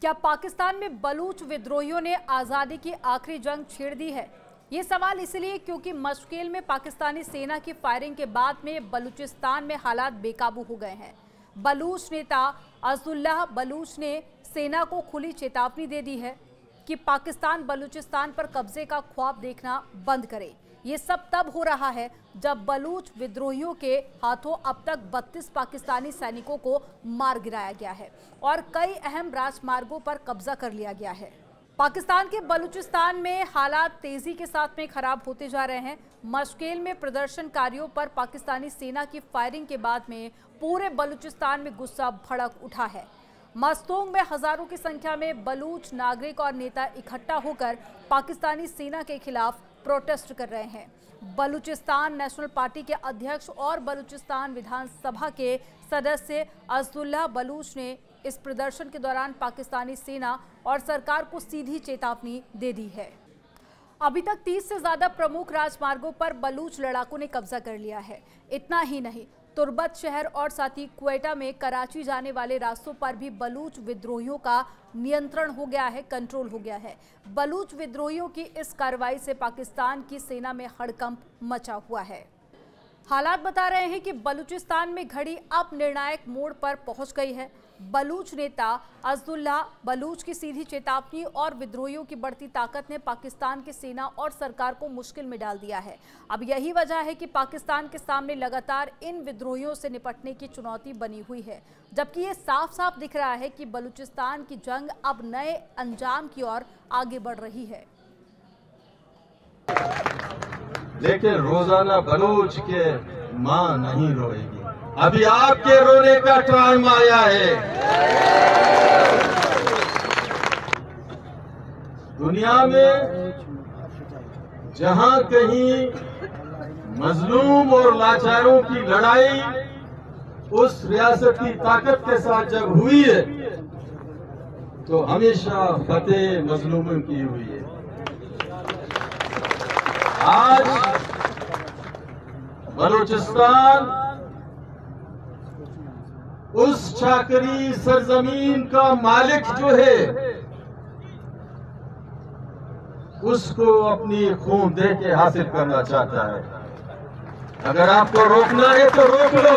क्या पाकिस्तान में बलूच विद्रोहियों ने आज़ादी की आखिरी जंग छेड़ दी है? ये सवाल इसलिए क्योंकि मशकेल में पाकिस्तानी सेना की फायरिंग के बाद में बलूचिस्तान में हालात बेकाबू हो गए हैं। बलूच नेता अज़दुल्लाह बलूच ने सेना को खुली चेतावनी दे दी है कि पाकिस्तान बलूचिस्तान पर कब्जे का ख्वाब देखना बंद करे। ये सब तब हो रहा है जब बलूच विद्रोहियों के हाथों अब तक 32 पाकिस्तानी सैनिकों को मार गिराया गया है और कई अहम राजमार्गों पर कब्जा कर लिया गया है। पाकिस्तान के बलूचिस्तान में हालात तेजी के साथ में खराब होते जा रहे हैं। मशकेल में प्रदर्शनकारियों पर पाकिस्तानी सेना की फायरिंग के बाद में पूरे बलूचिस्तान में गुस्सा भड़क उठा है। मस्तोंग में हजारों की संख्या में बलूच नागरिक और नेता इकट्ठा होकर पाकिस्तानी सेना के खिलाफ प्रोटेस्ट कर रहे हैं। बलूचिस्तान नेशनल पार्टी के अध्यक्ष और बलूचिस्तान विधानसभा के सदस्य अज़दुल्लाह बलूच ने इस प्रदर्शन के दौरान पाकिस्तानी सेना और सरकार को सीधी चेतावनी दे दी है। अभी तक 30 से ज्यादा प्रमुख राजमार्गों पर बलूच लड़ाकों ने कब्जा कर लिया है। इतना ही नहीं, तुर्बत शहर और साथ ही क्वेटा में कराची जाने वाले रास्तों पर भी बलूच विद्रोहियों का नियंत्रण हो गया है, कंट्रोल हो गया है। बलूच विद्रोहियों की इस कार्रवाई से पाकिस्तान की सेना में हड़कंप मचा हुआ है। हालात बता रहे हैं कि बलूचिस्तान में घड़ी अब निर्णायक मोड़ पर पहुंच गई है। बलूच नेता अज़दुल्लाह बलूच की सीधी चेतावनी और विद्रोहियों की बढ़ती ताकत ने पाकिस्तान की सेना और सरकार को मुश्किल में डाल दिया है। अब यही वजह है कि पाकिस्तान के सामने लगातार इन विद्रोहियों से निपटने की चुनौती बनी हुई है, जबकि ये साफ साफ दिख रहा है कि बलूचिस्तान की जंग अब नए अंजाम की ओर आगे बढ़ रही है। लेकिन रोजाना बलूच के मां नहीं रोएगी। अभी आपके रोने का टाइम आया है। दुनिया में जहां कहीं मजलूम और लाचारों की लड़ाई उस रियासत की ताकत के साथ जब हुई है तो हमेशा फतेह मजलूमों की हुई है। आज बलूचिस्तान उस चाकरी सरजमीन का मालिक जो है उसको अपनी खून दे के हासिल करना चाहता है। अगर आपको रोकना है तो रोक लो।